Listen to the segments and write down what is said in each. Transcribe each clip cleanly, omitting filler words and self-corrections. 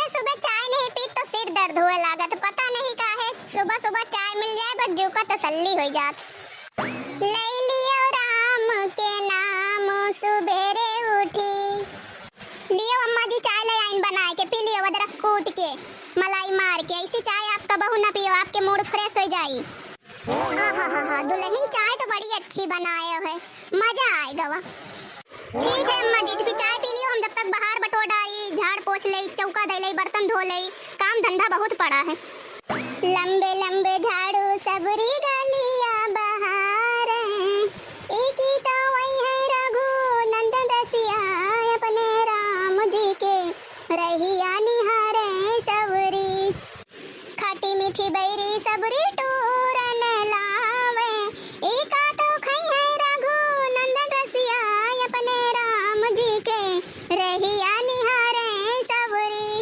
सुबह सुबह चाय नहीं पी तो सिर दर्द हुए लागत, पता नहीं का है। सुबह सुबह चाय मिल जाए बस जो का तसल्ली हो जात। ले लियो राम के नाम सुबेरे उठी, लियो अम्मा जी चाय ले आइन बनाए के, पी लियो अदरक कूट के मलाई मार के। ऐसी चाय आप कबहू ना पियो, आपके मूड फ्रेश हो जाई। हा दुल्हन चाय तो बड़ी अच्छी बनाए है, मजा आएगा वाह। ठीक है अम्मा जी, चाय पी लियो, हम जब तक बाहर बटोर डाई, झाड़ पोछ ले, चौका दे ले, बर्तन धो ले, काम धंधा बहुत पड़ा है। लंबे लंबे झाड़ू सबरी गलियां बहारे, एक ही तो वही है रघु नंदन रसिया, अपने राम जी के रहिया निहारे सबरी। खटी मीठी बैरी सबरी टूरन लावे, एका तो खई है रघु नंदन रसिया, अपने राम जी के रहिया निहारे सबरी।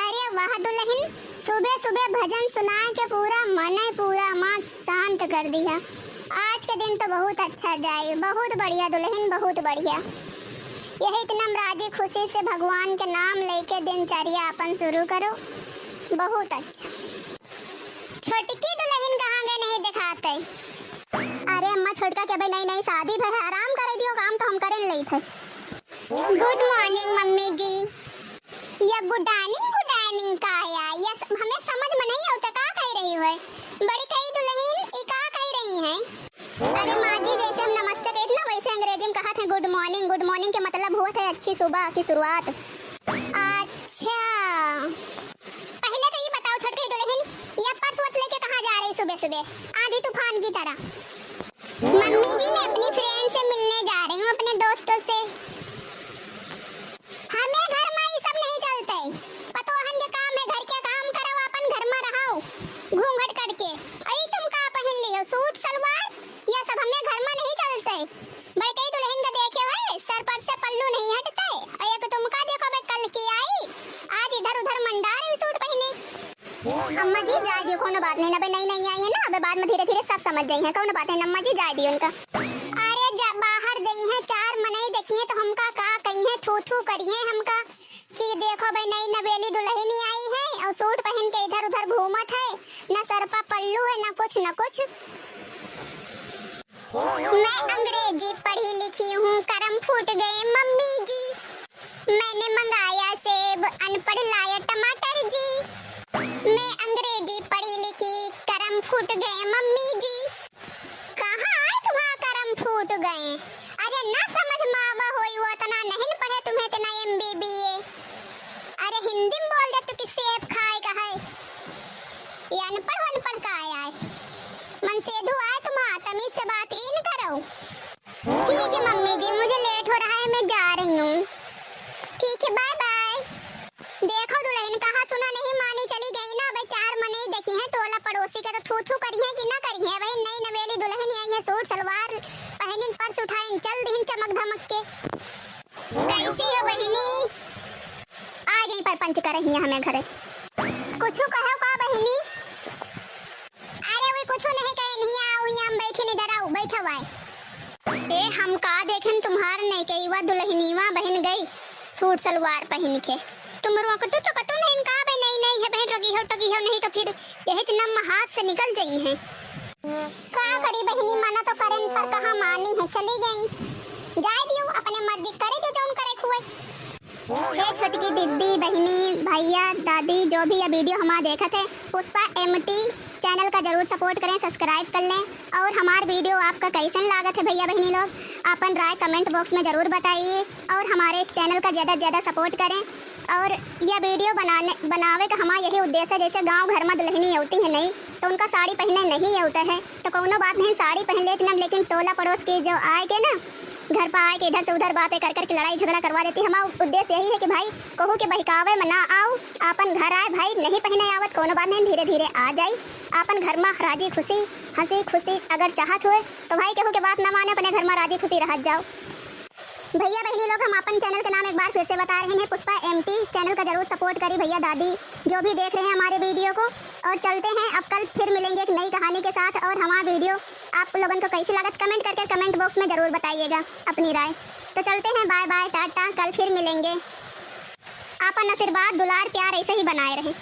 अरे वाह दुल्हन, सुबह सुबह भजन सुना के पूरा मन है पूरा माँ शांत कर दिया। आज के दिन तो बहुत अच्छा जाए, बहुत बढ़िया दुल्हन, बहुत बढ़िया। यही इतना राजी खुशी से भगवान के नाम लेके दिनचर्या अपन शुरू करो, बहुत अच्छा। छोटकी दुल्हन कहाँ गए नहीं दिखाते। अरे अम्मा छोटका क्या भाई, नहीं नहीं शादी भर है, आराम करे दियो, काम तो हम करें नहीं थे। गुड मॉर्निंग मम्मी जी। या गुड इवनिंग का है या हमें समझ में नहीं आता का कह रही है। बड़ी कही दुल्हन ई का कह रही है। अरे माँ जी जैसे हम नमस्ते कहते ना वैसे अंग्रेजी में कहा थे गुड मॉर्निंग के मतलब हुआ था अच्छी सुबह की शुरुआत। अच्छा पहले तो ये बताओ छोटकी दुल्हन, ये पर्स वर्स लेके कहाँ जा रही सुबह सुबह आंधी तूफान की तरह। मम्मी जी मैं अपनी फ्रेंड से मिलने जा रही हूँ, अपने दोस्तों से। हमें घर में ये सब नहीं चलते, पतोहन के काम है, घर के काम करो, अपन घर में रहो घूंघट करके। अई तुम का पहन लियो सूट सलवार, ये सब हमें घर में नहीं चलते। भाई कई दुल्हन का देखे है सर पर से पल्लू नहीं हटते, एक तुम का देखो भाई कल की आई आज इधर उधर मंडा रही सूट पहने। अम्मा जी जाए दियो, कोनो बात नहीं ना, भाई नहीं आई है ना, अब बाद में धीरे धीरे सब समझ जाई है, कोनो बात नहीं अम्मा जी जाए दियो उनका। अरे जब बाहर गई है चार मनई देखिए तो हमका का कहीं है थू थू करिए हमका कि देखो भाई नई नवेली दुल्हन आई है और सूट पहन के इधर उधर घूमत है, न सर पर पल्लू है न कुछ। मैं अंग्रेजी पढ़ी लिखी हूँ, करम फूट गए मम्मी जी, मैंने मंगाया सेब अनपढ़ लाया टमाटर जी। मैं अंग्रेजी पढ़ी लिखी करम फूट गए मम्मी जी। कहाँ आए तुम्हारा करम फूट गए। अरे ना समझ मावा होई वो तना नहीं पढ़े तुम्हें तना MBBA। अरे हिंदी में बोल दे तू कि सेब खाए का है, ये अनपढ़ का आया है। मन सेधु आए तुम्हारा, तमीज से बात ही न करो। ठीक है मम्मी जी मुझे लेट हो रहा है, मैं जा रही हूँ। ठीक है बाय बाय। देखो दुल्हन कहा सुना नहीं मानी चली गई ना, भाई चार मने देखी है टोला पड़ोसी के तो थू थू करी है कि ना करी है। भाई नई नवेली दुल्हन आई है, सूट सलवार पहनिन पर्स उठाइन चल दिन चमक धमक के। कैसी हो बहिनी, आ गई पर पंच कर रही है हमें घरे। कुछ कहो का बहिनी। अरे वो कुछ नहीं कहे, नहीं आओ यहाँ बैठे नहीं, इधर आओ बैठो भाई। ए हम का देखें तुम्हार नहीं कही वा दुल्हनीवा बहन गई सूट सलवार पहन के, तुम रोक तो कतो नहीं का भाई नहीं है बहन टगी हो नहीं तो फिर यही इतना हाथ से निकल जाई है। का करी बहनी मना तो करन पर कहाँ मानी है, चली गई जाए दियो अपने मर्जी करे जो जौन करे खुए। हे छोटकी दीदी बहनी भैया दादी जो भी ये वीडियो हमारा देखा थे पुष्पा MT चैनल का जरूर सपोर्ट करें, सब्सक्राइब कर लें और हमारा वीडियो आपका कैसन लागत है भैया बहनी लोग अपन राय कमेंट बॉक्स में जरूर बताइए और हमारे इस चैनल का ज़्यादा से ज़्यादा सपोर्ट करें। और यह वीडियो बनावे का हमारा यही उद्देश्य है, जैसे गांव घर में दुल्हनी होती है नहीं तो उनका साड़ी पहनने नहीं होता है तो कोनो बात नहीं साड़ी पहन लेती ना, लेकिन टोला पड़ोस की जो आए के ना घर पर आए के इधर से उधर बातें कर करके लड़ाई झगड़ा करवा देती है। हमारा उद्देश्य यही है कि भाई कहूँ के बहकावे में ना आओ, अपन घर आए भाई नहीं पहने आवत कोनो बात नहीं, धीरे धीरे आ जाए अपन घर में राजी खुशी हंसी खुशी अगर चाहत हुए तो भाई कहूँ के बात ना माने, अपने घर में राजी खुशी रह जाओ। भैया बहनी लोग हम अपन चैनल का नाम एक बार फिर से बता रहे हैं पुष्पा MT चैनल का जरूर सपोर्ट करिए भैया दादी जो भी देख रहे हैं हमारे वीडियो को। और चलते हैं अब कल फिर मिलेंगे एक नई कहानी के साथ, और हमारा वीडियो आप लोगों को कैसी लागत कमेंट करके कमेंट बॉक्स में जरूर बताइएगा अपनी राय। तो चलते हैं बाय बाय टाटा, कल फिर मिलेंगे। अपन आशीर्वाद दुलार प्यार ऐसे ही बनाए रहे।